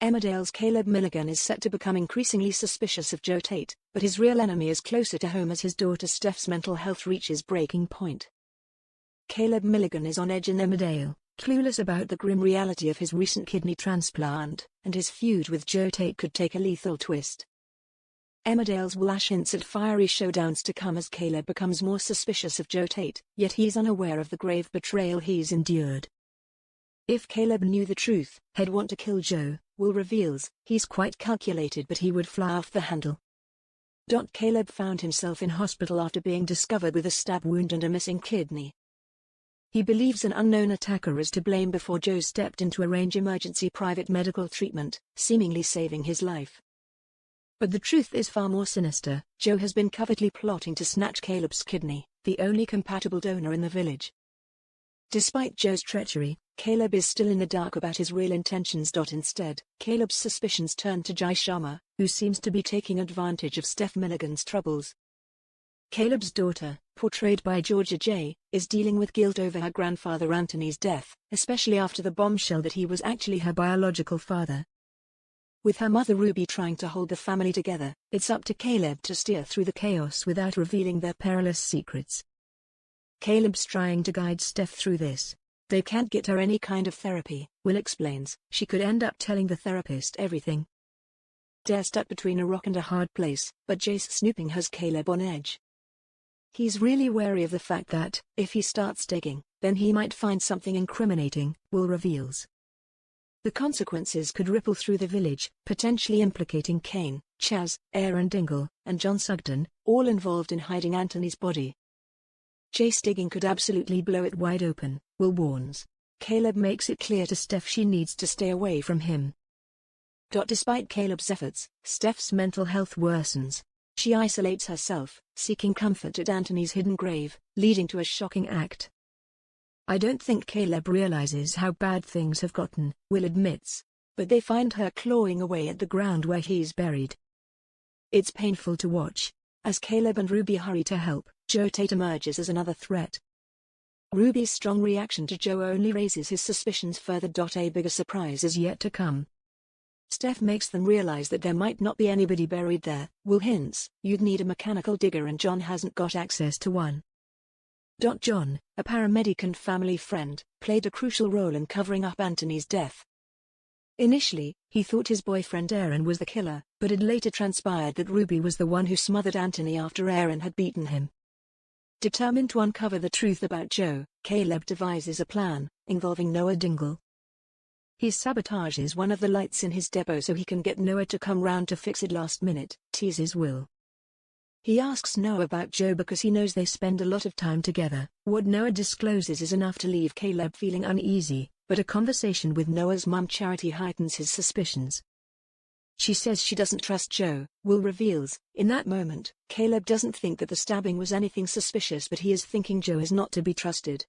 Emmerdale's Caleb Miligan is set to become increasingly suspicious of Joe Tate, but his real enemy is closer to home as his daughter Steph's mental health reaches breaking point. Caleb Miligan is on edge in Emmerdale, clueless about the grim reality of his recent kidney transplant, and his feud with Joe Tate could take a lethal twist. Emmerdale's Wallash hints at fiery showdowns to come as Caleb becomes more suspicious of Joe Tate, yet he's unaware of the grave betrayal he's endured. If Caleb knew the truth, he'd want to kill Joe. Will reveals, he's quite calculated but he would fly off the handle. Caleb found himself in hospital after being discovered with a stab wound and a missing kidney. He believes an unknown attacker is to blame before Joe stepped in to arrange emergency private medical treatment, seemingly saving his life. But the truth is far more sinister. Joe has been covertly plotting to snatch Caleb's kidney, the only compatible donor in the village. Despite Joe's treachery, Caleb is still in the dark about his real intentions. Instead, Caleb's suspicions turn to Jai Sharma, who seems to be taking advantage of Steph Milligan's troubles. Caleb's daughter, portrayed by Georgia J., is dealing with guilt over her grandfather Anthony's death, especially after the bombshell that he was actually her biological father. With her mother Ruby trying to hold the family together, it's up to Caleb to steer through the chaos without revealing their perilous secrets. Caleb's trying to guide Steph through this. They can't get her any kind of therapy, Will explains. She could end up telling the therapist everything. They're stuck between a rock and a hard place, but Jay's snooping has Caleb on edge. He's really wary of the fact that, if he starts digging, then he might find something incriminating, Will reveals. The consequences could ripple through the village, potentially implicating Kane, Chaz, Aaron Dingle, and John Sugden, all involved in hiding Anthony's body. Jay's digging could absolutely blow it wide open, Will warns. Caleb makes it clear to Steph she needs to stay away from him. Despite Caleb's efforts, Steph's mental health worsens. She isolates herself, seeking comfort at Anthony's hidden grave, leading to a shocking act. I don't think Caleb realizes how bad things have gotten, Will admits, but they find her clawing away at the ground where he's buried. It's painful to watch. As Caleb and Ruby hurry to help, Joe Tate emerges as another threat. Ruby's strong reaction to Joe only raises his suspicions further. A bigger surprise is yet to come. Steph makes them realize that there might not be anybody buried there. Will hints, you'd need a mechanical digger and John hasn't got access to one. John, a paramedic and family friend, played a crucial role in covering up Anthony's death. Initially, he thought his boyfriend Aaron was the killer, but it later transpired that Ruby was the one who smothered Anthony after Aaron had beaten him. Determined to uncover the truth about Joe, Caleb devises a plan, involving Noah Dingle. He sabotages one of the lights in his depot so he can get Noah to come round to fix it last minute, teases Will. He asks Noah about Joe because he knows they spend a lot of time together. What Noah discloses is enough to leave Caleb feeling uneasy, but a conversation with Noah's mum Charity heightens his suspicions. She says she doesn't trust Joe, Will reveals. In that moment, Caleb doesn't think that the stabbing was anything suspicious, but he is thinking Joe is not to be trusted.